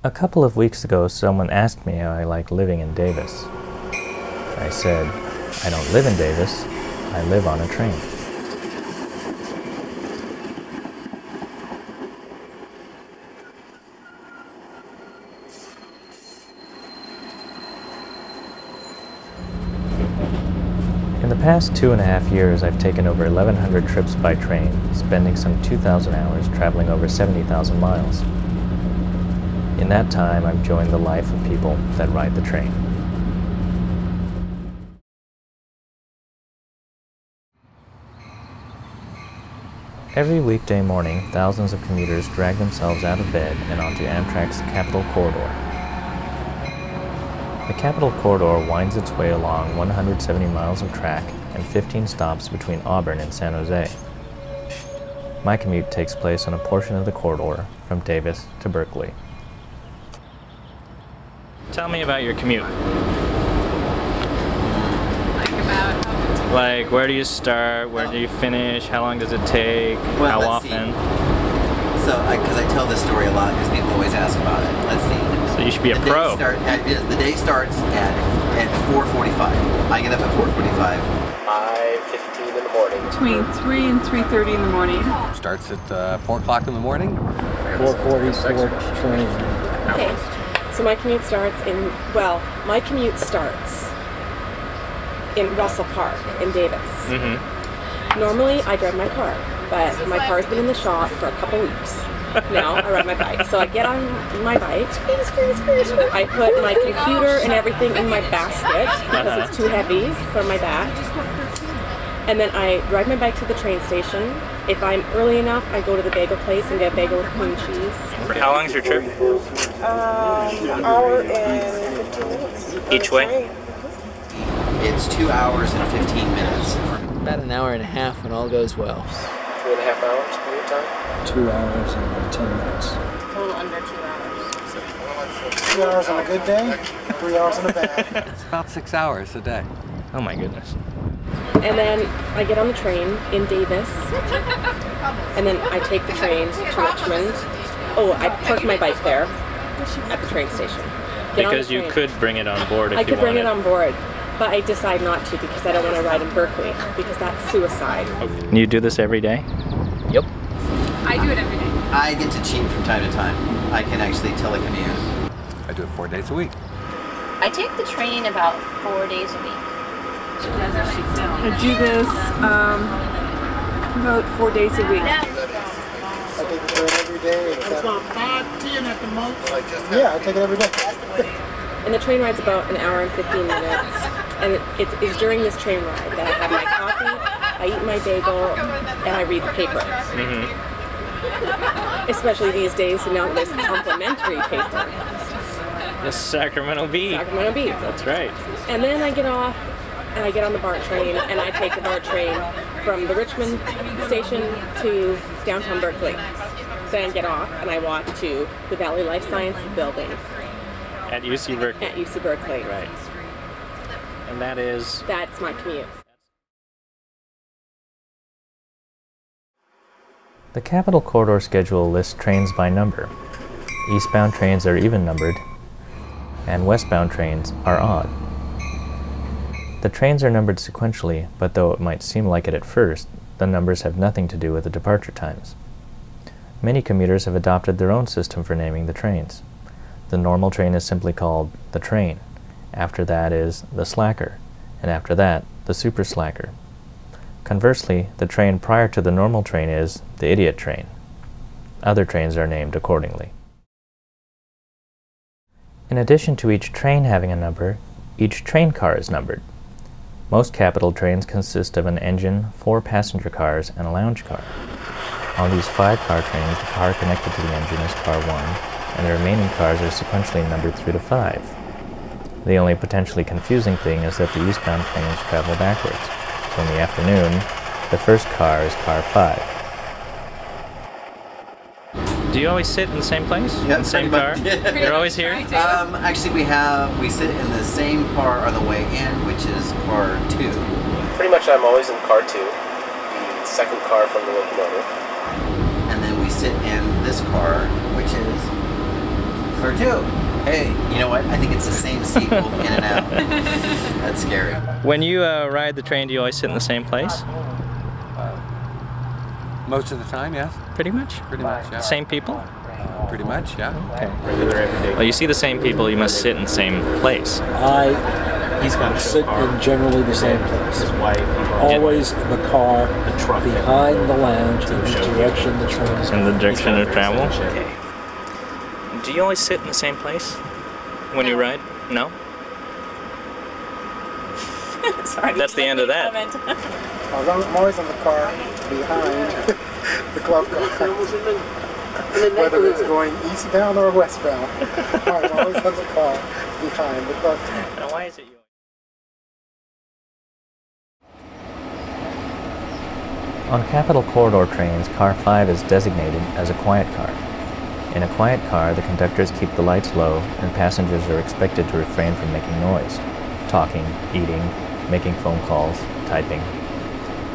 A couple of weeks ago, someone asked me how I like living in Davis. I said, I don't live in Davis, I live on a train. In the past 2.5 years, I've taken over 1,100 trips by train, spending some 2,000 hours traveling over 70,000 miles. In that time, I've joined the life of people that ride the train. Every weekday morning, thousands of commuters drag themselves out of bed and onto Amtrak's Capitol Corridor. The Capitol Corridor winds its way along 170 miles of track and 15 stops between Auburn and San Jose. My commute takes place on a portion of the corridor from Davis to Berkeley. Tell me about your commute. Like, where do you start? Where do you finish? How long does it take? Well, how often? So, because I tell this story a lot because people always ask about it. Let's see. So you should be a pro. The day starts at 4:45. I get up at 4:45. 5:15 in the morning. Between 3 and 3:30 in the morning. Starts at 4 o'clock in the morning. 4:44 train. Okay, so my commute starts in Russell Park in Davis. Mm-hmm. Normally I drive my car, but my car's been in the shop for a couple weeks. Now I ride my bike. So I get on my bike, I put my computer and everything in my basket because it's too heavy for my back. And then I ride my bike to the train station. If I'm early enough, I go to the bagel place and get a bagel with cream cheese. How long is your trip? An hour and 15 minutes. Each way? It's 2 hours and 15 minutes. About an hour and a half when all goes well. 2.5 hours commute time. 2 hours and 10 minutes. A little under 2 hours. 2 hours on a good day, 3 hours on a bad. It's about 6 hours a day. Oh my goodness. And then I get on the train in Davis, and then I take the train to Richmond. Oh, I park my bike there at the train station. Because you could bring it on board if you wanted. I could bring it on board, but I decide not to because I don't want to ride in Berkeley, because that's suicide. You do this every day? Yep. I do it every day. I get to cheat from time to time. I can actually telecommute. I do it 4 days a week. I take the train about 4 days a week. I do this about 4 days a week. I take the train every day except... About 5:10 at the most. Yeah, I take it every day. And the train ride's about an hour and 15 minutes. And it's during this train ride that I have my coffee, I eat my bagel, and I read the paper. Mm-hmm. Especially these days, so now there's complimentary paper. The Sacramento Bee. Sacramento Bee. That's right. And then I get off, and I get on the BART train, and I take the BART train from the Richmond station to downtown Berkeley. Then I get off, and I walk to the Valley Life Sciences building. At UC Berkeley. At UC Berkeley. Right. And that is? That's my commute. The Capitol Corridor schedule lists trains by number. Eastbound trains are even numbered, and westbound trains are odd. The trains are numbered sequentially, but though it might seem like it at first, the numbers have nothing to do with the departure times. Many commuters have adopted their own system for naming the trains. The normal train is simply called the train. After that is the slacker, and after that, the super slacker. Conversely, the train prior to the normal train is the idiot train. Other trains are named accordingly. In addition to each train having a number, each train car is numbered. Most Capitol trains consist of an engine, 4 passenger cars, and a lounge car. On these 5-car trains, the car connected to the engine is car 1, and the remaining cars are sequentially numbered through to 5. The only potentially confusing thing is that the eastbound trains travel backwards. So in the afternoon, the first car is car 5. Do you always sit in the same place? Yep, in the same car? You're always here? Actually, we sit in the same car on the way in, which is car 2. Pretty much I'm always in car 2, the second car from the locomotive. And then we sit in this car, which is Car 2. Hey, you know what? I think it's the same seat both in and out. That's scary. When you ride the train, do you always sit in the same place? Most of the time, yes. Pretty much? Pretty much, yeah. Same people? Pretty much, yeah. Okay. Well, you see the same people, you must sit in the same place. He's got to sit in generally the same place. Always in the car, behind the lounge, in the direction the train is in the direction of travel? Okay. Do you always sit in the same place when you ride? No? Sorry. That's the end of that. I'm always in the car behind the club car. Whether it's going eastbound or westbound. I'm always in the car behind the club car. Now why is it you? On Capital Corridor trains, Car 5 is designated as a quiet car. In a quiet car, the conductors keep the lights low and passengers are expected to refrain from making noise, talking, eating, making phone calls, typing.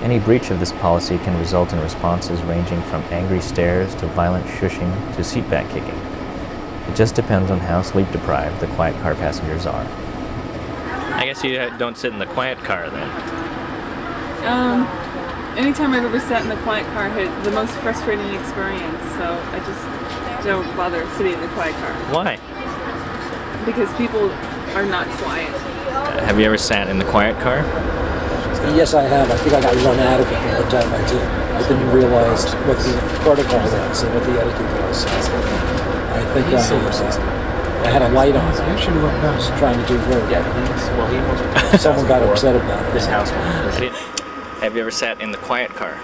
Any breach of this policy can result in responses ranging from angry stares to violent shushing to seatback kicking. It just depends on how sleep-deprived the quiet car passengers are. I guess you don't sit in the quiet car then? Anytime I've ever sat in the quiet car, I had the most frustrating experience, so I just don't bother sitting in the quiet car. Why? Because people are not quiet. Have you ever sat in the quiet car? Yes, I have. I think I got run out of it the one time I did. I didn't realize what the protocol was and what the etiquette was. I think I had a light on. I was trying to do work. Someone got upset about this house. Have you ever sat in the quiet car?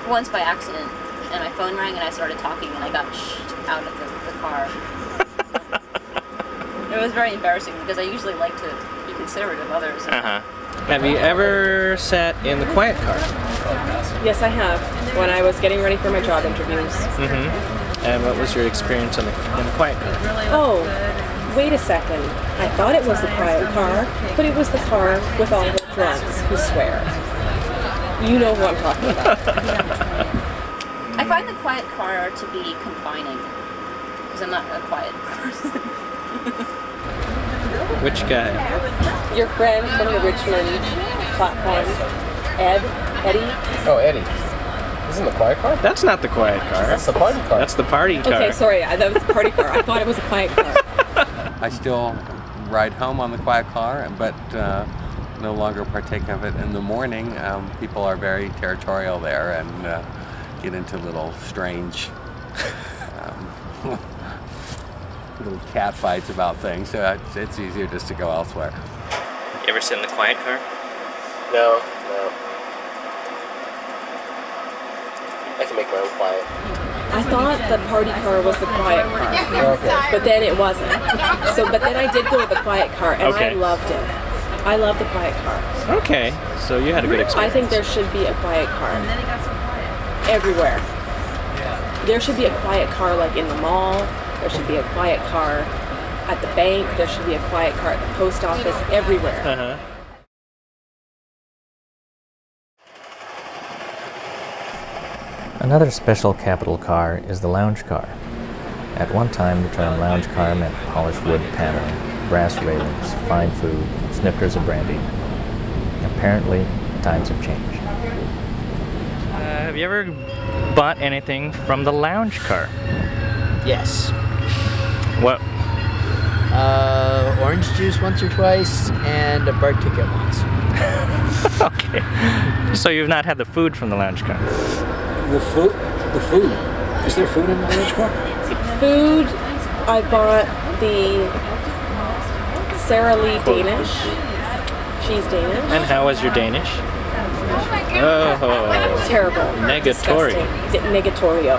Once by accident, and my phone rang and I started talking and I got out of the car. It was very embarrassing because I usually like to be considerate of others. Have you ever sat in the quiet car? Yes, I have. When I was getting ready for my job interviews. And what was your experience in the quiet car? Oh, wait a second. I thought it was the quiet car, but it was the car with all the drunks who swear. You know who I'm talking about. I find the quiet car to be confining because I'm not a quiet person. Which guy? Your friend from the Richmond platform, Eddie? Oh, Eddie. Isn't the quiet car? That's not the quiet car. That's the party car. That's the party car. Okay, sorry, that was the party car. I thought it was a quiet car. I still ride home on the quiet car, but no longer partake of it in the morning. People are very territorial there and get into little strange little cat fights about things, so it's easier just to go elsewhere. You ever sit in the quiet car? No. I can make my own quiet. I thought the party car was the quiet car, but then it wasn't. But then I did go with the quiet car, and I loved it. I love the quiet car. Okay, so you had a good experience. I think there should be a quiet car everywhere. There should be a quiet car like in the mall. There should be a quiet car at the bank. There should be a quiet car at the post office. Everywhere. Another special Capital car is the lounge car. At one time, the term lounge car meant polished wood paneling, brass railings, fine food, snifters of brandy. Apparently, times have changed. Have you ever bought anything from the lounge car? Yes. What? Orange juice once or twice, and a BART ticket once. Okay. So you've not had the food from the lounge car? The food? Is there food in the lounge car? Food, I bought the Sara Lee Danish. She's Danish. And how was your Danish? Oh. Terrible. Negatory. Negatorio.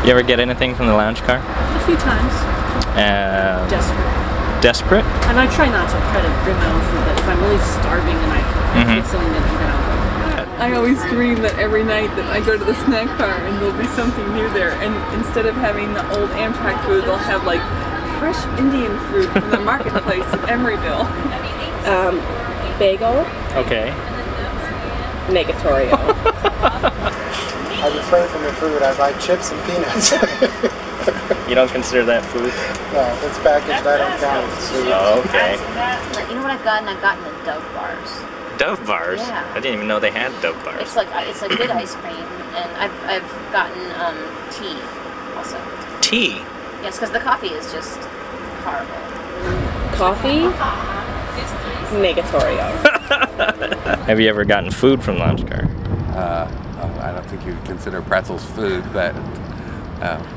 You ever get anything from the lounge car? A few times. Desperate? And I try not to try to bring my own food, but if I'm really starving and I get something to eat, then I'll go. I always dream that every night that I go to the snack bar and there'll be something new there, and instead of having the old Amtrak food, they'll have like fresh Indian food from the marketplace in Emeryville. Bagel. Okay. Negatorio. I refrain from the food. I buy chips and peanuts. You don't consider that food? No, it's packaged. I don't count it as food. Oh, okay. You know what I've gotten? I've gotten the Dove bars. Dove bars? Yeah. I didn't even know they had Dove bars. It's like good ice cream, and I've gotten tea also. Tea? Yes, because the coffee is just horrible. Coffee? Negatorio. Have you ever gotten food from the lounge car? I don't think you'd consider pretzels food, but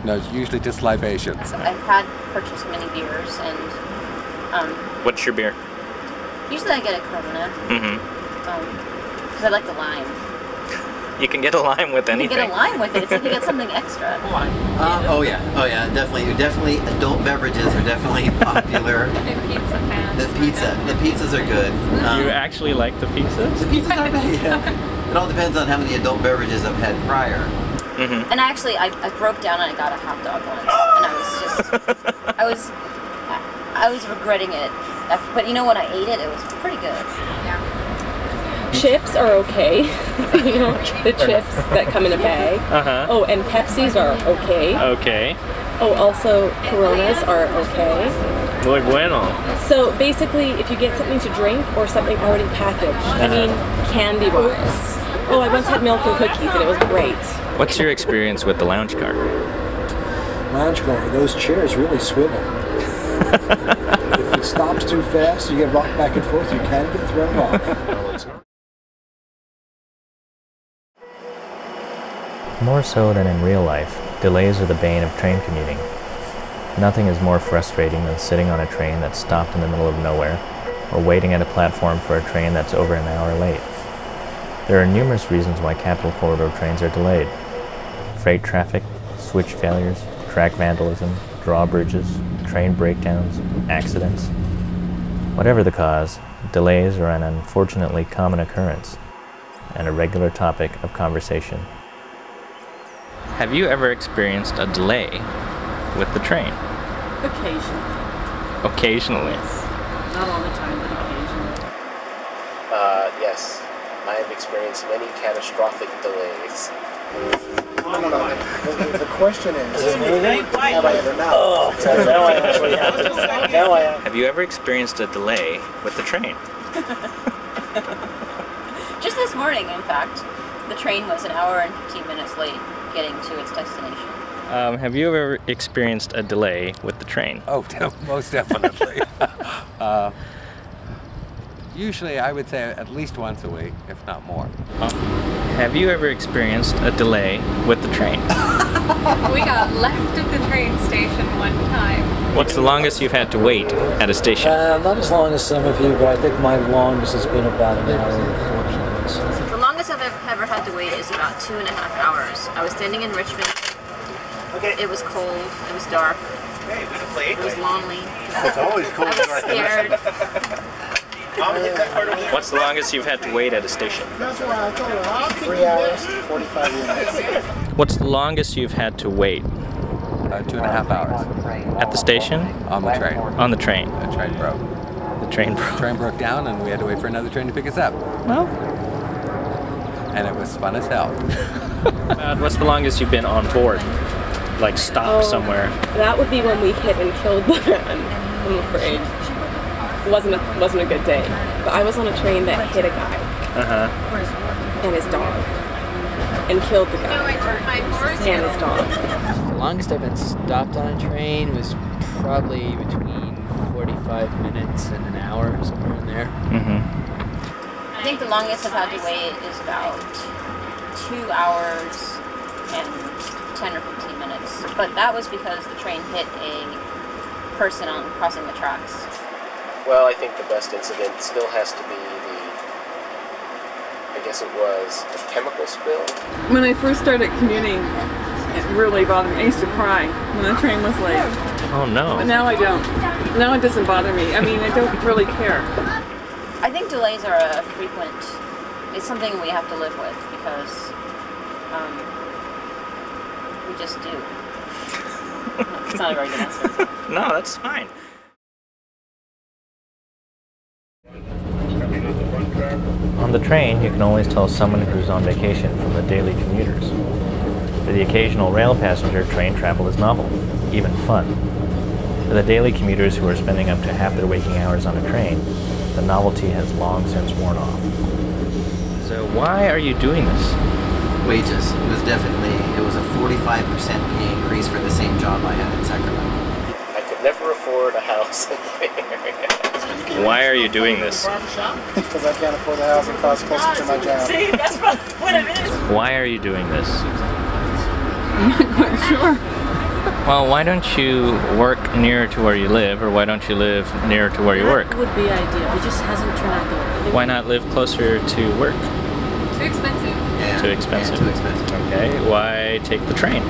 no, it's usually just libations. I've had purchased many beers, and What's your beer? usually I get a Corona. Because I like the lime. You can get a lime with anything. You can get a lime with it. It's like you get something extra. Oh yeah, definitely. Adult beverages are definitely popular. The pizzas are good. You actually like the pizzas? The pizzas are good. Yeah. It all depends on how many adult beverages I've had prior. And actually, I broke down and I got a hot dog once, and I was regretting it. But you know, when I ate it, it was pretty good. Chips are okay. You know, the chips that come in a bag. Oh, and Pepsis are okay. Okay. Oh, also Coronas are okay. Muy bueno. So basically, if you get something to drink or something already packaged, I mean, candy bars. Oh, I once had milk and cookies and it was great. What's your experience with the lounge car? Lounge car, those chairs really swivel. If it stops too fast, you get rocked back and forth, you can get thrown off. More so than in real life, delays are the bane of train commuting. Nothing is more frustrating than sitting on a train that's stopped in the middle of nowhere, or waiting at a platform for a train that's over an hour late. There are numerous reasons why Capital Corridor trains are delayed. Freight traffic, switch failures, track vandalism, drawbridges, train breakdowns, accidents. Whatever the cause, delays are an unfortunately common occurrence, and a regular topic of conversation. Have you ever experienced a delay with the train? Occasionally. Occasionally? Yes. Not all the time, but occasionally. Yes. I have experienced many catastrophic delays. No. The question is, have I ever not? Oh, now I actually have to. Now I have. Have you ever experienced a delay with the train? Just this morning, in fact, the train was an hour and 15 minutes late getting to its destination. Have you ever experienced a delay with the train? Oh, most definitely. Usually, I would say at least once a week, if not more. Have you ever experienced a delay with the train? We got left at the train station one time. What's the longest you've had to wait at a station? Not as long as some of you, but I think my longest has been about an hour and 40 minutes. The longest I've ever had to wait is about 2.5 hours. I was standing in Richmond. It was cold. It was dark. It was lonely. It's always cold. I was scared. What's the longest you've had to wait at a station? 3 hours, 45 minutes. What's the longest you've had to wait? 2.5 hours. At the station? On the train. On the train. The train broke. The train broke. The train broke down and we had to wait for another train to pick us up. Well. And it was fun as hell. What's the longest you've been on board? Like stopped somewhere? That would be when we hit and killed the man, I'm afraid. It wasn't a good day. But I was on a train that hit a guy. And his dog. And killed the guy. And his dog. The longest I've been stopped on a train was probably between 45 minutes and an hour, somewhere in there. I think the longest I've had to wait is about 2 hours and 10 or 15 minutes. But that was because the train hit a person on crossing the tracks. Well, I think the best incident still has to be I guess it was a chemical spill. When I first started commuting, it really bothered me. I used to cry when the train was late. Oh no. But now I don't. Now it doesn't bother me. I mean, I don't really care. I think delays are a frequent, it's something we have to live with because we just do. It's not a very good answer. No, that's fine. On the train, you can always tell someone who's on vacation from the daily commuters. For the occasional rail passenger, train travel is novel, even fun. For the daily commuters who are spending up to half their waking hours on a train, the novelty has long since worn off. So why are you doing this? Wages. It was a 45% pay increase for the same job I had in Sacramento. I could never afford a house in the area. Why are you doing this? Because I can't afford the housing costs closer to my job. See, that's what it is. Why are you doing this? I'm not quite sure. Well, why don't you work nearer to where you live, or why don't you live nearer to where you work? That would be ideal. It just hasn't turned out the way. Why not live closer to work? Too expensive. Yeah. Too expensive. Yeah, too expensive. Okay, why take the train?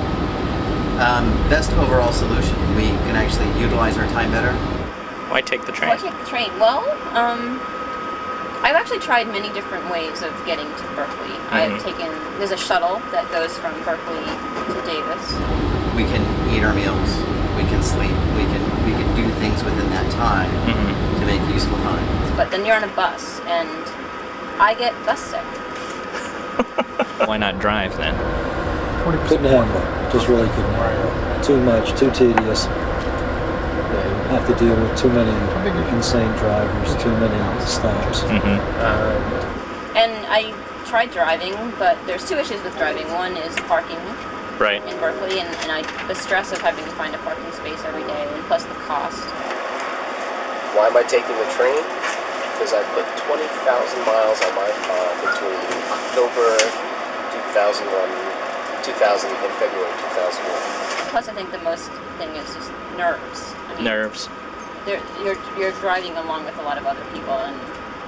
Best overall solution. We can actually utilize our time better. Why take the train? Why take the train? Well, I've actually tried many different ways of getting to Berkeley. There's a shuttle that goes from Berkeley to Davis. We can eat our meals. We can sleep. We can do things within that time to make useful time. But then you're on a bus, and I get bus sick. Why not drive then? Couldn't handle it. Just really couldn't handle it. Too much, too tedious. Have to deal with too many insane drivers, too many stops. And I tried driving, but there's two issues with driving. One is parking in Berkeley, and the stress of having to find a parking space every day, and plus the cost. Why am I taking the train? Because I put 20,000 miles on my car between October 2000 and February 2001. Plus, I think the most thing is just nerves. I mean, Nerves. You're driving along with a lot of other people, and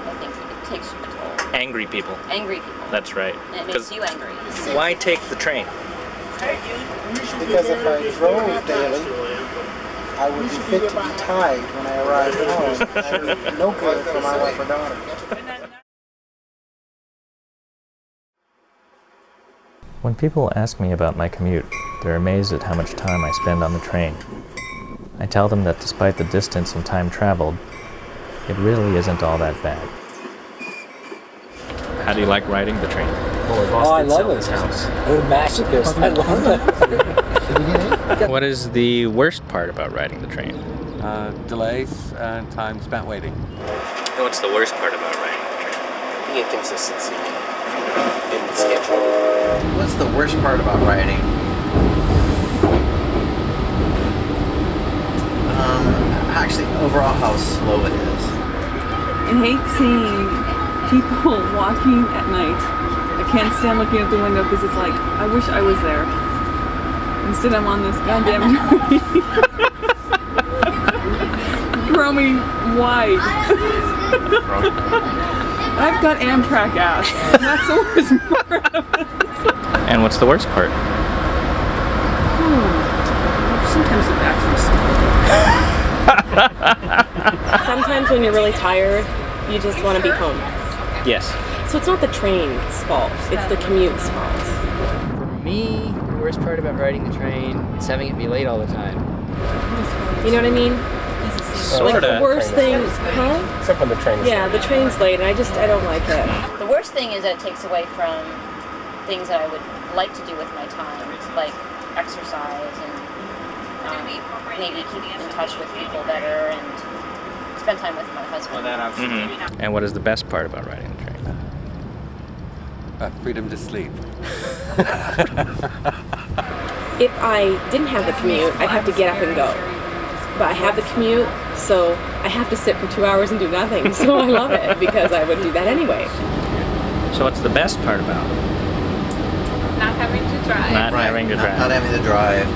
I think it takes you a toll. Angry people. Angry people. That's right. And it makes you angry. Why take the train? Because if I drove daily, I would be fit to be tied when I arrived home. I would be no good for my wife or daughter. When people ask me about my commute, they're amazed at how much time I spend on the train. I tell them that despite the distance and time traveled, it really isn't all that bad. How do you like riding the train? Oh, I love it. I'm a masochist. I love it. What is the worst part about riding the train? Delays and time spent waiting. And what's the worst part about riding the train? The inconsistency in the schedule. What's the worst part about riding? Actually, overall, how slow it is. I hate seeing people walking at night. I can't stand looking out the window because it's like, I wish I was there. Instead, I'm on this goddamn train. Grow me wide. I've got Amtrak ass. That's the worst part of it. And what's the worst part? Sometimes the battery's Sometimes when you're really tired, you just want to be home. Yes. So it's not the train's fault, it's the commute's fault. For me, the worst part about riding the train is having it be late all the time. You know what I mean? Like the worst thing, huh? Except when the train is Yeah, the train's late and I don't like it. The worst thing is that it takes away from things that I would like to do with my time, like exercise and maybe keep in touch with people better and spend time with my husband. And what is the best part about riding the train? Freedom to sleep. If I didn't have the commute, I'd have to get up and go. But I have the commute, so I have to sit for 2 hours and do nothing. So I love it because I would do that anyway. So what's the best part about it? Not having to drive. Not having to drive. Not having to drive.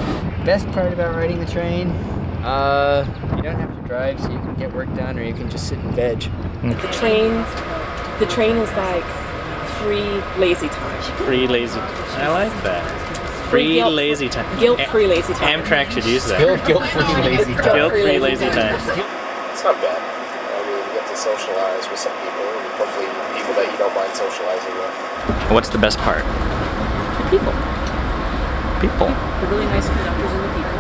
Best part about riding the train? You don't have to drive, so you can get work done, or you can just sit and veg. The train is like free lazy time. Free lazy. I like that. Free lazy time. Guilt-free lazy time. Amtrak should use that. Guilt-free lazy time. Guilt-free lazy time. It's not bad. I mean, you get to socialize with some people, and hopefully people that you don't mind socializing with. What's the best part? The people. People. The really nice conductors and the people.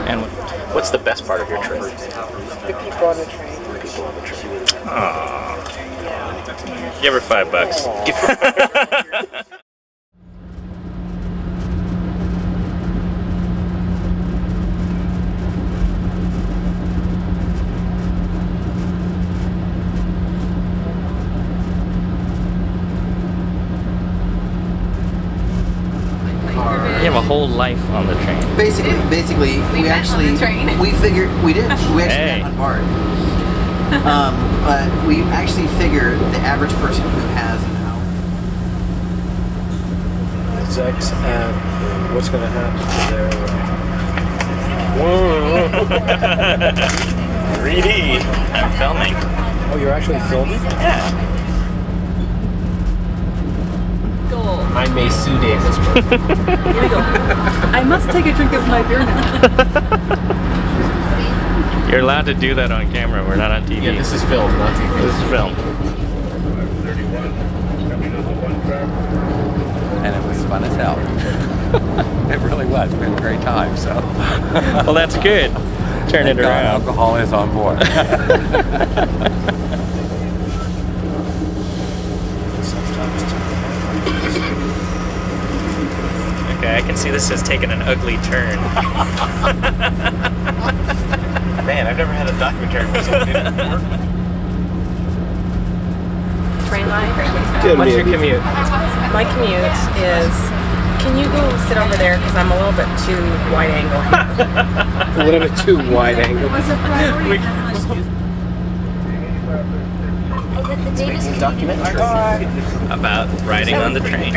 And What's the best part of your trip? The people on the train. The people on the train. aww. Give her $5. a whole life on the train. Basically, we actually we figured we did. We actually got unbarred. But we actually figured the average person who has an hour. X, and what's going to happen to their 3D. I'm filming. Oh, you're actually filming? Yeah. Goal. I may sue Davis. Here we go. I must take a drink of my beer now. You're allowed to do that on camera. We're not on TV. Yeah, this is film, not TV. This is film. And it was fun as hell. It really was. We had a great time, so. Well, that's good. Turn it around. Alcohol is on board. Okay, I can see this has taken an ugly turn. Man, I've never had a documentary where someone didn't work. Train line. What's your commute? My commute is, can you go sit over there because I'm a little bit too wide angle. A little bit too wide angle. Documentary. About riding on the train.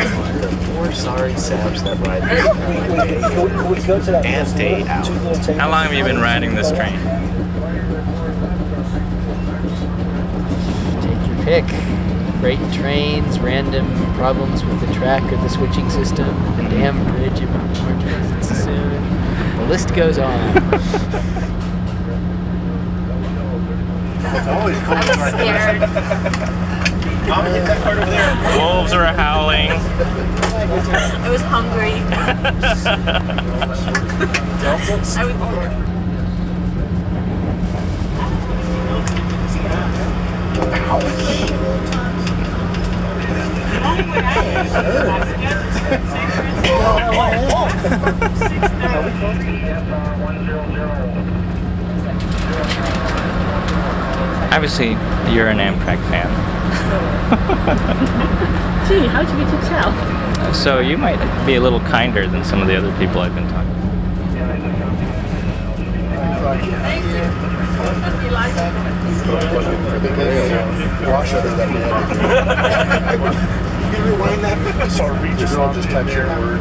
Four sorry saps that ride and stay out. How long have you been riding this train? Take your pick. Freight trains, random problems with the track or the switching system, the damn bridge in Orange visits soon. The list goes on. It's always cold. I'm scared. Mom, hit that part over there. Wolves are howling. I was hungry. I was Obviously, you're an Amtrak fan. Gee, how'd you get to tell? So you might be a little kinder than some of the other people I've been talking to. Can you rewind that? Sorry, I'll just touch your word.